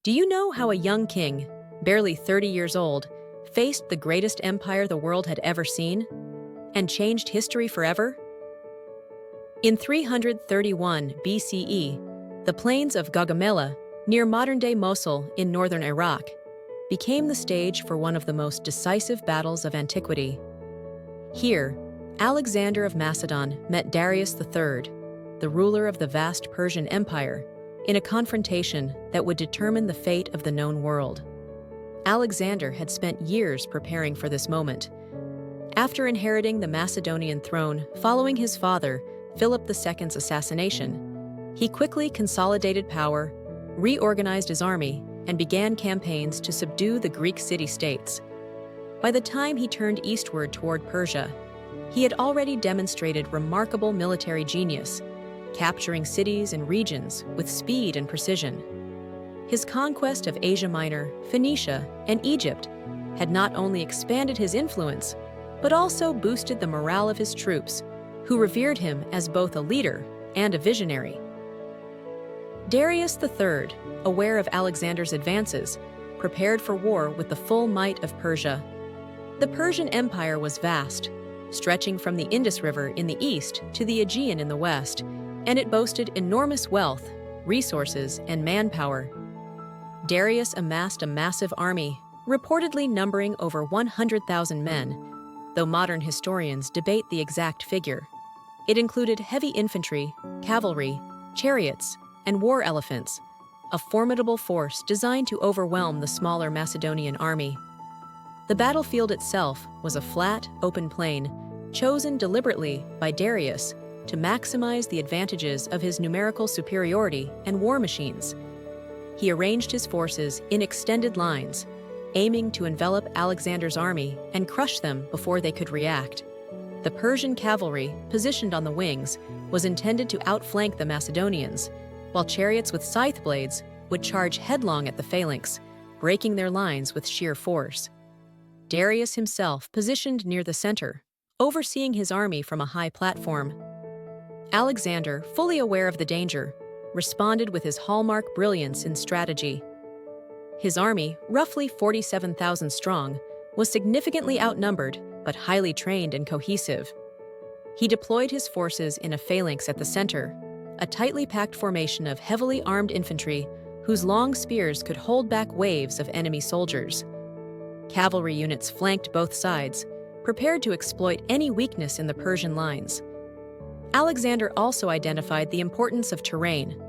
Do you know how a young king, barely 30 years old, faced the greatest empire the world had ever seen and changed history forever? In 331 BCE, the plains of Gaugamela, near modern-day Mosul in northern Iraq, became the stage for one of the most decisive battles of antiquity. Here, Alexander of Macedon met Darius III, the ruler of the vast Persian Empire, in a confrontation that would determine the fate of the known world. Alexander had spent years preparing for this moment. After inheriting the Macedonian throne following his father, Philip II's assassination, he quickly consolidated power, reorganized his army, and began campaigns to subdue the Greek city-states. By the time he turned eastward toward Persia, he had already demonstrated remarkable military genius, capturing cities and regions with speed and precision. His conquest of Asia Minor, Phoenicia, and Egypt had not only expanded his influence, but also boosted the morale of his troops, who revered him as both a leader and a visionary. Darius III, aware of Alexander's advances, prepared for war with the full might of Persia. The Persian Empire was vast, stretching from the Indus River in the east to the Aegean in the west, and it boasted enormous wealth, resources, and manpower. Darius amassed a massive army, reportedly numbering over 100,000 men, though modern historians debate the exact figure. It included heavy infantry, cavalry, chariots, and war elephants, a formidable force designed to overwhelm the smaller Macedonian army. The battlefield itself was a flat, open plain, chosen deliberately by Darius to maximize the advantages of his numerical superiority and war machines. He arranged his forces in extended lines, aiming to envelop Alexander's army and crush them before they could react. The Persian cavalry, positioned on the wings, was intended to outflank the Macedonians, while chariots with scythe blades would charge headlong at the phalanx, breaking their lines with sheer force. Darius himself positioned near the center, overseeing his army from a high platform. Alexander, fully aware of the danger, responded with his hallmark brilliance in strategy. His army, roughly 47,000 strong, was significantly outnumbered but highly trained and cohesive. He deployed his forces in a phalanx at the center, a tightly packed formation of heavily armed infantry whose long spears could hold back waves of enemy soldiers. Cavalry units flanked both sides, prepared to exploit any weakness in the Persian lines. Alexander also identified the importance of terrain.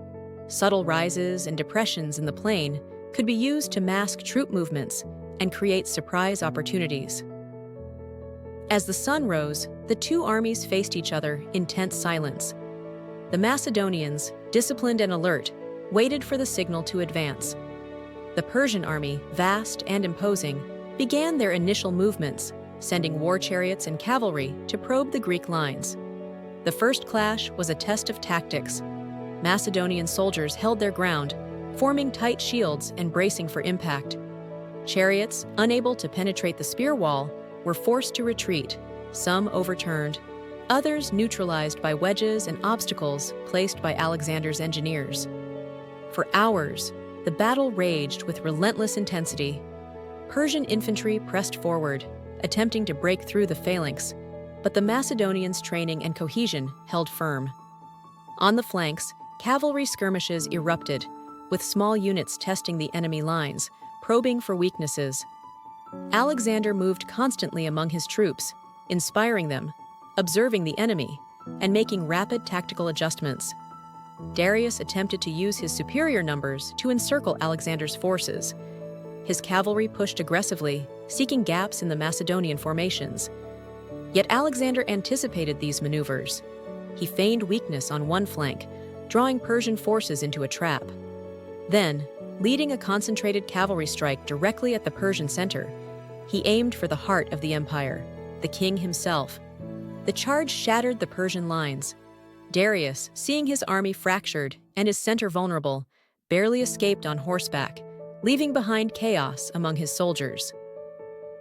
Subtle rises and depressions in the plain could be used to mask troop movements and create surprise opportunities. As the sun rose, the two armies faced each other in tense silence. The Macedonians, disciplined and alert, waited for the signal to advance. The Persian army, vast and imposing, began their initial movements, sending war chariots and cavalry to probe the Greek lines. The first clash was a test of tactics. Macedonian soldiers held their ground, forming tight shields and bracing for impact. Chariots, unable to penetrate the spear wall, were forced to retreat, some overturned, others neutralized by wedges and obstacles placed by Alexander's engineers. For hours, the battle raged with relentless intensity. Persian infantry pressed forward, attempting to break through the phalanx, but the Macedonians' training and cohesion held firm. On the flanks, cavalry skirmishes erupted, with small units testing the enemy lines, probing for weaknesses. Alexander moved constantly among his troops, inspiring them, observing the enemy, and making rapid tactical adjustments. Darius attempted to use his superior numbers to encircle Alexander's forces. His cavalry pushed aggressively, seeking gaps in the Macedonian formations. Yet Alexander anticipated these maneuvers. He feigned weakness on one flank, drawing Persian forces into a trap. Then, leading a concentrated cavalry strike directly at the Persian center, he aimed for the heart of the empire, the king himself. The charge shattered the Persian lines. Darius, seeing his army fractured and his center vulnerable, barely escaped on horseback, leaving behind chaos among his soldiers.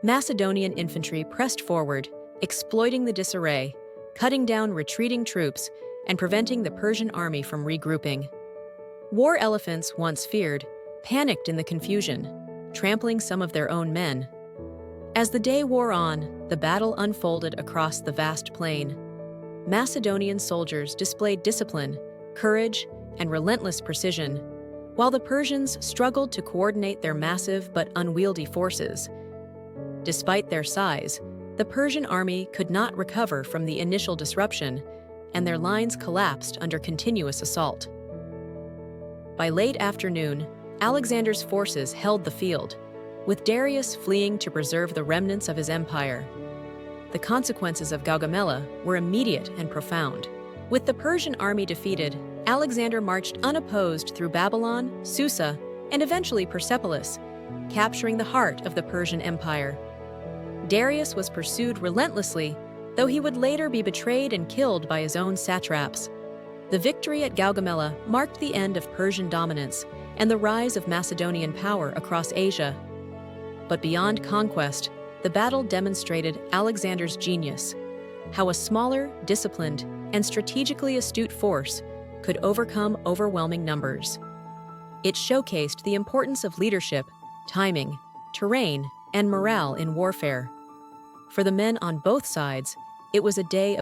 Macedonian infantry pressed forward, exploiting the disarray, cutting down retreating troops and preventing the Persian army from regrouping. War elephants, once feared, panicked in the confusion, trampling some of their own men. As the day wore on, the battle unfolded across the vast plain. Macedonian soldiers displayed discipline, courage, and relentless precision, while the Persians struggled to coordinate their massive but unwieldy forces. Despite their size, the Persian army could not recover from the initial disruption, and their lines collapsed under continuous assault. By late afternoon, Alexander's forces held the field, with Darius fleeing to preserve the remnants of his empire. The consequences of Gaugamela were immediate and profound. With the Persian army defeated, Alexander marched unopposed through Babylon, Susa, and eventually Persepolis, capturing the heart of the Persian Empire. Darius was pursued relentlessly, though he would later be betrayed and killed by his own satraps. The victory at Gaugamela marked the end of Persian dominance and the rise of Macedonian power across Asia. But beyond conquest, the battle demonstrated Alexander's genius, how a smaller, disciplined, and strategically astute force could overcome overwhelming numbers. It showcased the importance of leadership, timing, terrain, and morale in warfare. For the men on both sides, it was a day